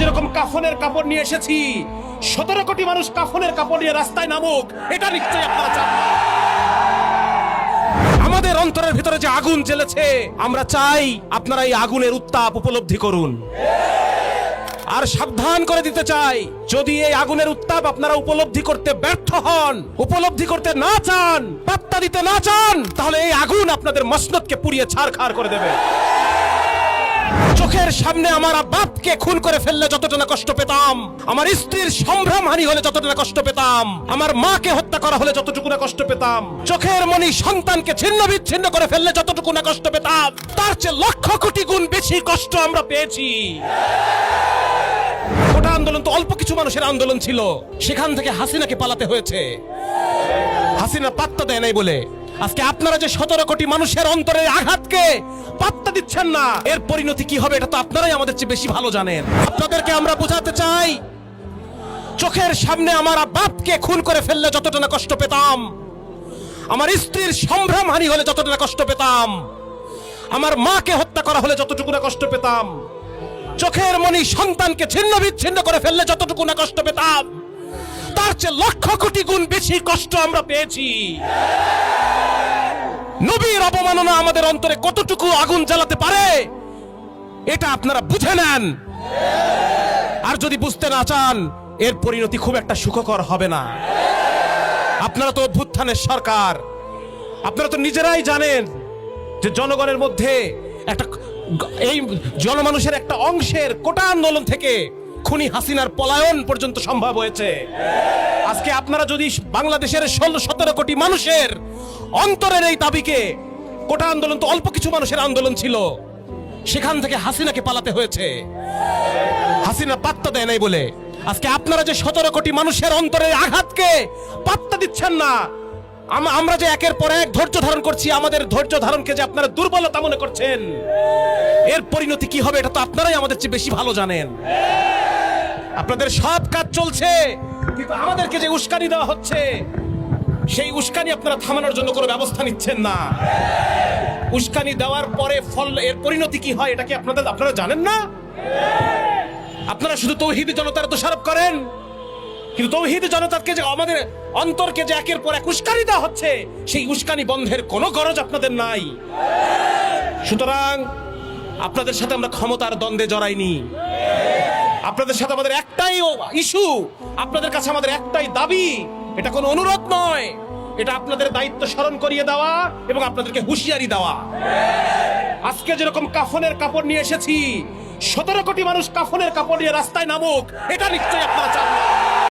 যেরকম কাফনের কাপড় নিয়ে এসেছি, 17 কোটি মানুষ কাফনের কাপড় নিয়ে রাস্তায় নামুক, এটা নিশ্চয়ই আপনারা চান। আমাদের অন্তরের ভিতরে যে আগুন জ্বলেছে, আমরা চাই আপনারা এই আগুনের উত্তাপ উপলব্ধি করুন। আর সাবধান করে দিতে চাই, যদি এই আগুনের উত্তাপ আপনারা উপলব্ধি করতে ব্যর্থ হন, উপলব্ধি করতে না চান, পাত্তা দিতে না চান, তাহলে এই আগুন আপনাদের মসনদকে পুড়িয়ে ছারখার করে দেবে। চোখের সামনে আমার বাপকে খুন করে ফেললে যতটা না কষ্ট পেতাম, আমার স্ত্রীর সম্ভ্রমহানি হলে যতটা না কষ্ট পেতাম, আমার মাকে হত্যা করা হলে যতটুকু না কষ্ট পেতাম, চোখের মনি সন্তানকে ছিন্ন বিচ্ছিন্ন করে ফেললে যতটুকু না কষ্ট পেতাম, তার চেয়ে লক্ষ কোটি গুণ বেশি কষ্ট আমরা পেয়েছি। কোটা আন্দোলন তো অল্প কিছু মানুষের আন্দোলন ছিল, সেখান থেকে হাসিনাকে পালাতে হয়েছে। হাসিনা পাত্তা দেয় নাই বলে আজকে আপনারা যে 17 কোটি মানুষের অন্তরের আঘাতকে পাত্তা দিচ্ছেন না, এর পরিণতি কি হবে এটা তো আপনারাই আমাদের চেয়ে বেশি ভালো জানেন। আপনাদেরকে আমরা বোঝাতে চাই, চোখের সামনে আমার বাপকে খুন করে ফেললে যতটা না কষ্ট পেতাম, আমার স্ত্রীর সম্ভ্রমহানি হলে যতটা না কষ্ট পেতাম, আমার মাকে হত্যা করা হলে যতটুকু না কষ্ট পেতাম, চোখের মনি সন্তানকে ছিন্ন বিচ্ছিন্ন করে ফেললে যতটুকু না কষ্ট পেতাম, তার চেয়ে লক্ষ কোটি গুণ বেশি কষ্ট আমরা পেয়েছি। নবীর অবমাননা আমাদের অন্তরে কতটুকু আগুন জ্বালাতে পারে এটা আপনারা বুঝে নেন। আর যদি বুঝতে না চান, এর পরিণতি খুব একটা সুখকর হবে না। আপনারা তো অভ্যুত্থানের সরকার, আপনারা তো নিজেরাই জানেন যে জনগণের মধ্যে একটা, এই জনমানুষের একটা অংশের কোটা আন্দোলন থেকে খুনি হাসিনার পলায়ন পর্যন্ত সম্ভব হয়েছে। আজকে আপনারা যদি বাংলাদেশের 16-17 কোটি মানুষের অন্তরের এই দাবিকে, কোটা আন্দোলন তো অল্প কিছু মানুষের আন্দোলন ছিল, সেখান থেকে হাসিনাকে পালাতে হয়েছে, হাসিনা পাত্তা দেয় নাই বলে আজকে আপনারা যে 17 কোটি মানুষের অন্তরের আঘাতকে পাত্তা দিচ্ছেন না, আমরা যে একের পর এক ধৈর্য ধারণ করছি, আমাদের ধৈর্য ধারণকে যে আপনারা দুর্বলতা মনে করছেন, এর পরিণতি কি হবে এটা তো আপনারাই আমাদের চেয়ে বেশি ভালো জানেন। আপনাদের সব কাজ চলছে, কিন্তু আমাদেরকে যে উস্কানি দেওয়া হচ্ছে, সেই উস্কানি আপনারা থামানোর জন্য কোনো ব্যবস্থা নিচ্ছেন না। উস্কানি দেওয়ার পরে ফল, এর পরিণতি কি হয় এটা কি আপনারা জানেন না? আপনারা শুধু তৌহিদি জনতার দোষারোপ করেন, কিন্তু তৌহিদি জনতাকে যে আমাদের অন্তরকে যে একের পর এক উস্কানি দেওয়া হচ্ছে, সেই উস্কানি বন্ধের কোনো গরজ আপনাদের নাই। সুতরাং আপনাদের সাথে আমরা ক্ষমতার দ্বন্দ্বে জড়াইনি, আপনাদের সাথে আমাদের একটাই ইস্যু, আপনাদের কাছে আমাদের একটাই দাবি, এটা কোনো অনুরোধ নয়, এটা আপনাদের দায়িত্ব স্মরণ করিয়ে দেওয়া এবং আপনাদেরকে হুঁশিয়ারি দেওয়া। আজকে যেরকম কাফনের কাপড় নিয়ে এসেছি, 17 কোটি মানুষ কাফনের কাপড় নিয়ে রাস্তায় নামুক, এটা নিশ্চয়ই আপনারা চান না।